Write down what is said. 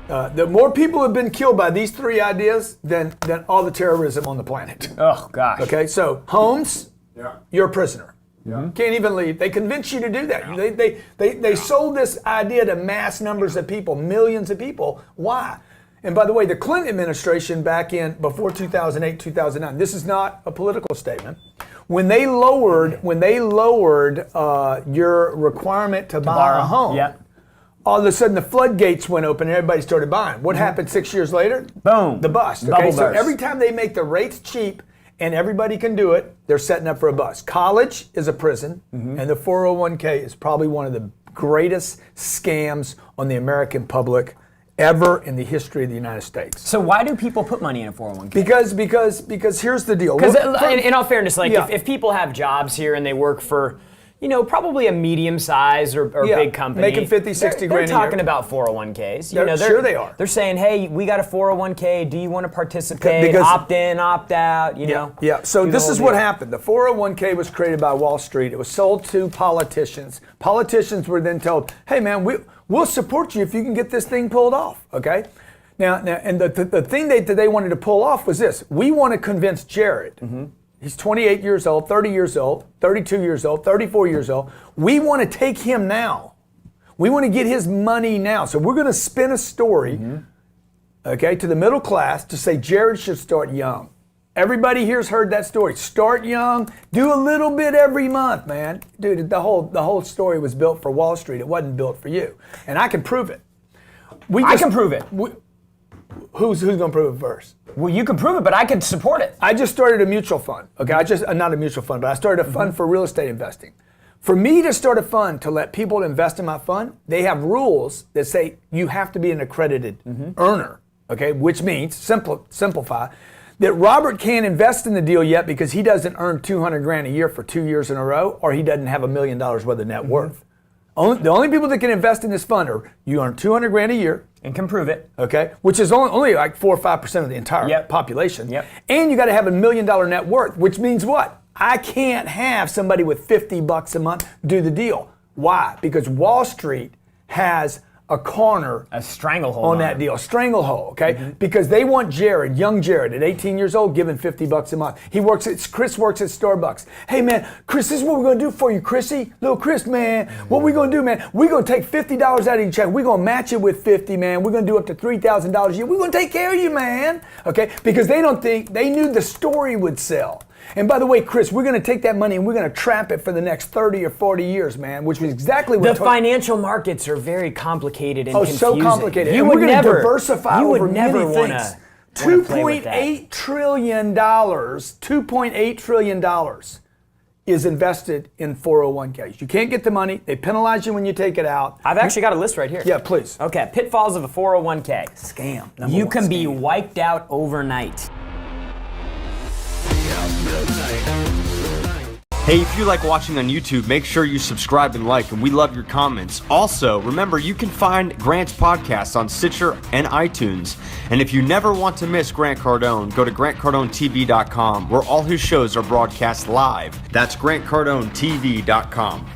The more people have been killed by these three ideas than all the terrorism on the planet. Oh, gosh. Okay, so homes, you're a prisoner. Yeah. Can't even leave. They convince you to do that. They sold this idea to mass numbers of people, millions of people. Why? And by the way, the Clinton administration back in before 2008, 2009, this is not a political statement. When they lowered your requirement to buy a home, all of a sudden the floodgates went open and everybody started buying. What happened 6 years later? Boom. The bust. Okay, Bubble so burst. every time they make the rates cheap and everybody can do it, they're setting up for a bust. College is a prison, and the 401k is probably one of the greatest scams on the American public ever in the history of the United States. So why do people put money in a 401k? Because here's the deal. Because in all fairness, like if people have jobs here and they work for, probably a medium size or big company. Making 50, 60 they're grand a year. talking about 401ks. Sure they are. They're saying, hey, we got a 401k. Do you want to participate? Opt in, opt out, Yeah, so this is what happened. The 401k was created by Wall Street. It was sold to politicians. Politicians were then told, hey man, we'll support you if you can get this thing pulled off, okay? Now, and the thing that they wanted to pull off was this. We want to convince Jared. He's 28 years old, 30 years old, 32 years old, 34 years old. We want to take him now. We want to get his money now. So we're going to spin a story, okay, to the middle class to say Jared should start young. Everybody here's heard that story. Start young, do a little bit every month, man. Dude, the whole story was built for Wall Street. It wasn't built for you. And I can prove it. I can prove it. Who's going to prove it first? Well, you can prove it, but I can support it. I just started a mutual fund. Okay, not a mutual fund, but I started a fund for real estate investing. For me to start a fund to let people invest in my fund, they have rules that say you have to be an accredited earner. Okay, which means simplify that Robert can't invest in the deal yet because he doesn't earn 200 grand a year for 2 years in a row, or he doesn't have $1 million worth of net worth. The only people that can invest in this fund are you earn 200 grand a year. And can prove it. Okay, which is only like 4 or 5% of the entire population. And you got to have $1 million net worth, which means what? I can't have somebody with $50 a month do the deal. Why? Because Wall Street has a stranglehold on that deal, a stranglehold, okay? Because they want young Jared at 18 years old, giving $50 a month. Chris works at Starbucks. Hey man, Chris, this is what we're gonna do for you, Chrissy. Little Chris, man, what we gonna do, man? We're gonna take $50 out of your check. We're gonna match it with 50, man. We're gonna do up to $3,000 a year. We're gonna take care of you, man. Okay? Because they knew the story would sell. And by the way, Chris, we're going to take that money and we're going to trap it for the next 30 or 40 years, man, which was exactly what... The financial markets are very complicated and confusing. Oh, so complicated. You and would we're going to never diversify over many things. $2.8 trillion, $2.8 trillion is invested in 401ks. You can't get the money. They penalize you when you take it out. I've actually got a list right here. Yeah, please. Okay, pitfalls of a 401k. Scam. You can be wiped out overnight. Hey, if you like watching on YouTube, make sure you subscribe and like, and we love your comments. Also, remember, you can find Grant's podcast on Stitcher and iTunes. And if you never want to miss Grant Cardone, go to GrantCardoneTV.com, where all his shows are broadcast live. That's GrantCardoneTV.com.